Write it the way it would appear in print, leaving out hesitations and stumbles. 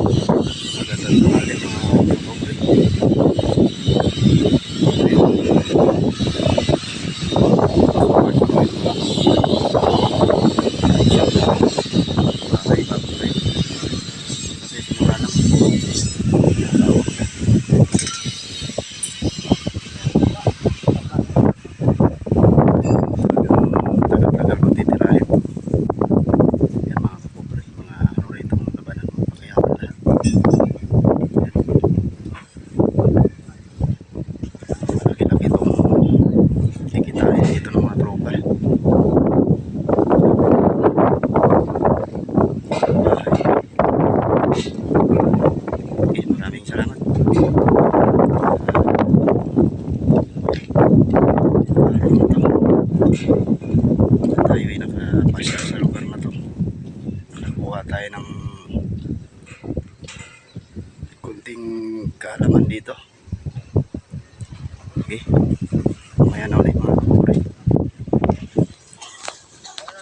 Magandang tanghali mga kapobre. Ay, kapobre. Kasi simula lang. Tagal-tagal ko titirahin. Yan mga kapobre. Mga ano rito, mga kabanan, mga pakayaman lahat. Laki-laki itong kikitain dito ng mga tropa. Okay, maraming salamat. Tayo ay nakapasya sa lugar na to. Nakuha tayo ng kunting kaalaman dito. Okay, mamaya na ulit mga